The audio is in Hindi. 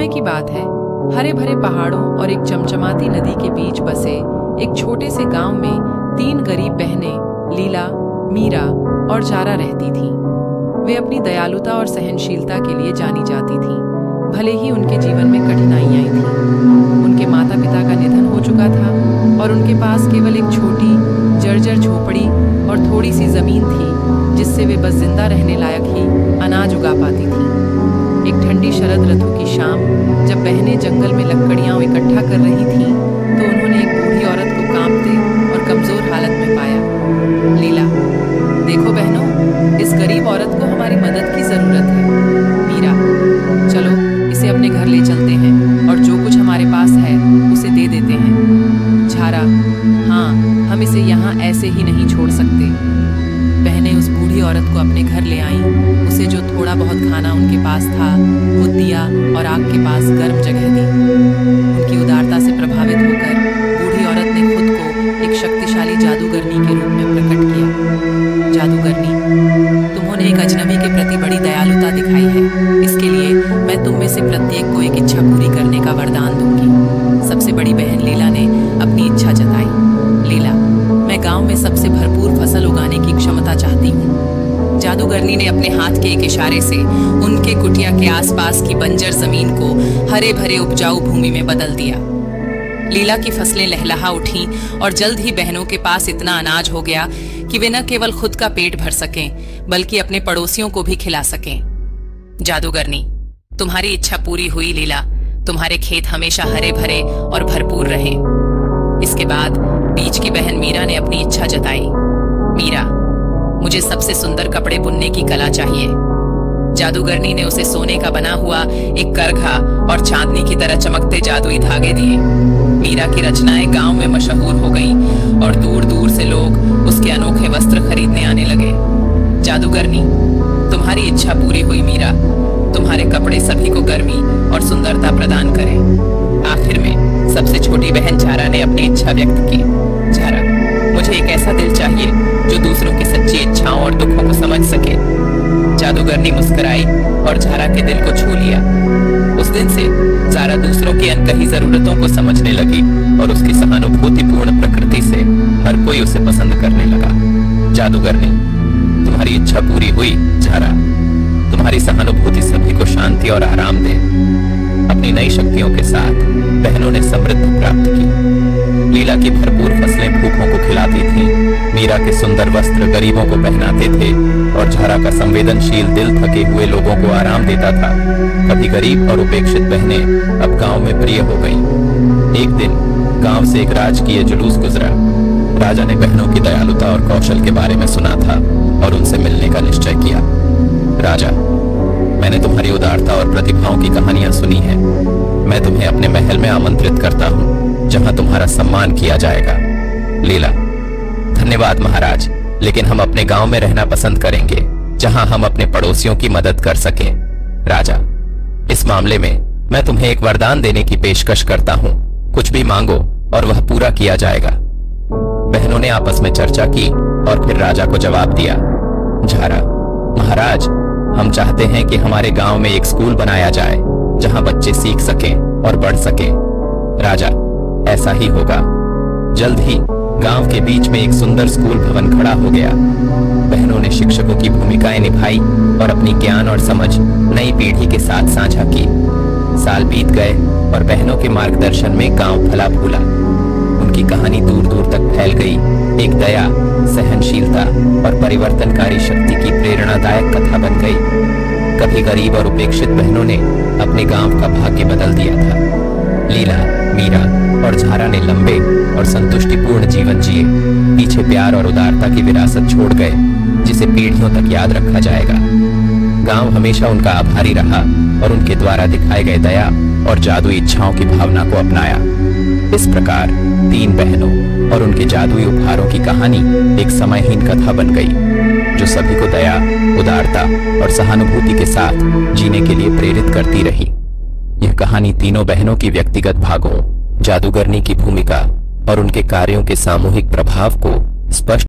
की बात है। हरे भरे पहाड़ों और एक चमचमाती नदी के बीच बसे एक छोटे से गांव में 3 गरीब बहनें लीला, मीरा और जारा रहती थीं। वे अपनी दयालुता और सहनशीलता के लिए जानी जाती थीं। भले ही उनके जीवन में कठिनाइयां थीं। उनके माता पिता का निधन हो चुका था और उनके पास केवल एक छोटी जर्जर झोपड़ी और थोड़ी सी जमीन थी जिससे वे बस जिंदा रहने लायक ही अनाज उगा पाती थीं। एक ठंडी शरद ऋतु की शाम जब बहनें जंगल में लकड़ियां इकट्ठा कर रही थीं तो उन्होंने एक बूढ़ी औरत को कांपते और कमजोर हालत में पाया। लीला, देखो बहनों, इस गरीब औरत को हमारी मदद की जरूरत है। मीरा, चलो इसे अपने घर ले चलते हैं और जो कुछ हमारे पास है उसे दे देते हैं। झारा, हाँ, हम इसे यहाँ ऐसे ही नहीं छोड़ सकते। बहनें उस बूढ़ी औरत को अपने घर ले आईं। उसे जो थोड़ा बहुत खाना उनके पास था वो दिया और आग के पास गर्म जगह दी। उनकी उदारता से प्रभावित होकर बूढ़ी औरत ने खुद को एक शक्तिशाली जादूगरनी के रूप में प्रकट किया। जादूगरनी, तुमने एक अजनबी के प्रति बड़ी दयालुता दिखाई है। इसके लिए मैं तुम में से प्रत्येक को एक इच्छा पूरी करने का वरदान दूंगी। सबसे बड़ी बहन लीला ने अपनी इच्छा जताई। लीला, मैं गांव में सबसे भरपूर फसल उगाने की क्षमता चाहती हूँ। जादूगरनी ने अपने हाथ के एक इशारे से उनके कुटिया के आसपास की बंजर जमीन को हरे भरे उपजाऊ भूमि में बदल दिया। लीला की फसलें लहलहा उठीं और जल्द ही बहनों के पास इतना अनाज हो गया कि वे न केवल खुद का पेट भर सकें बल्कि अपने पड़ोसियों को भी खिला सकें। जादूगरनी, तुम्हारी इच्छा पूरी हुई लीला। तुम्हारे खेत हमेशा हरे भरे और भरपूर रहे। इसके बाद बीच की बहन मीरा ने अपनी इच्छा जताई। मीरा, मुझे सबसे सुंदर कपड़े बुनने की कला चाहिए। जादूगरनी ने उसे सोने का बना हुआ एक करघा और चांदनी की तरह चमकते जादुई धागे दिए। मीरा की रचनाएं गांव में मशहूर हो गईं और दूर दूर से लोग उसके अनोखे वस्त्र खरीदने आने लगे। जादूगरनी, तुम्हारी इच्छा पूरी हुई मीरा। तुम्हारे कपड़े सभी को गर्मी और सुंदरता प्रदान करें। आखिर में सबसे छोटी बहन झारा ने अपनी इच्छा व्यक्त की। झारा, मुझे एक ऐसा दिल चाहिए जो दूसरों की सच्ची इच्छाओं और दुखों को समझ सके। जादूगरनी मुस्कुराई और झारा के दिल को छू लिया। उस दिन से झारा दूसरों की अनकही जरूरतों को समझने लगी और उसकी सहानुभूतिपूर्ण प्रकृति से हर कोई उसे पसंद करने लगा। जादूगरनी, तुम्हारी इच्छा पूरी हुई। झारा, तुम्हारी सहानुभूति सभी को शांति और आराम दे। अपनी नई शक्तियों के साथ बहनों ने समृद्धि प्राप्त की। लीला की भरपूर फसलें भूखों को खिलाती थीं। मीरा के सुंदर वस्त्र गरीबों को पहनाते थे और झारा का संवेदनशील दिल थके हुए लोगों को आराम देता था। कभी गरीब और उपेक्षित बहनें अब गांव में प्रिय हो गईं। एक दिन गांव से एक राजकीय जुलूस गुजरा। राजा ने बहनों की दयालुता और कौशल के बारे में सुना था और उनसे मिलने का निश्चय किया। राजा, मैंने तुम्हारी उदारता और प्रतिभाओं की कहानियां सुनी हैं। मैं तुम्हें अपने महल में आमंत्रित करता हूँ जहां तुम्हारा सम्मान किया जाएगा। लीला, धन्यवाद महाराज, लेकिन हम अपने गांव में रहना पसंद करेंगे जहां हम अपने पड़ोसियों की मदद कर सकें। राजा, इस मामले में मैं तुम्हें एक वरदान देने की पेशकश करता हूँ। कुछ भी मांगो और वह पूरा किया जाएगा। बहनों ने आपस में चर्चा की और फिर राजा को जवाब दिया। झारा, महाराज, हम चाहते हैं कि हमारे गांव में एक स्कूल बनाया जाए जहां बच्चे सीख सकें और बढ़ सकें। राजा, ऐसा ही होगा। जल्द ही गांव के बीच में एक सुंदर स्कूल भवन खड़ा हो गया। बहनों ने शिक्षकों की भूमिकाएं निभाई और अपनी ज्ञान और समझ नई पीढ़ी के साथ साझा की। साल बीत गए और बहनों के मार्गदर्शन में गांव फला फूला। उनकी कहानी दूर दूर तक फैल गई। एक दया, सहनशीलता और परिवर्तनकारी शक्ति की प्रेरणादायक कथा बन गई। कभी गरीब और उपेक्षित बहनों ने अपने गांव का भाग्य बदल दिया था। लीला, मीरा और झारा ने लंबे और संतुष्टिपूर्ण जीवन जिए। पीछे प्यार और उदारता की विरासत छोड़ गए जिसे पीढ़ियों तक याद रखा जाएगा। गांव हमेशा उनका आभारी रहा और उनके द्वारा दिखाए गए दया और जादुई इच्छाओं की भावना को अपनाया। इस प्रकार 3 बहनों और उनके जादुई उपहारों की कहानी एक समयहीन कथा बन गई जो सभी को दया, उदारता और सहानुभूति के साथ जीने के लिए प्रेरित करती रही। यह कहानी तीनों बहनों की व्यक्तिगत भागों, जादूगरनी की भूमिका और उनके कार्यों के सामूहिक प्रभाव को स्पष्ट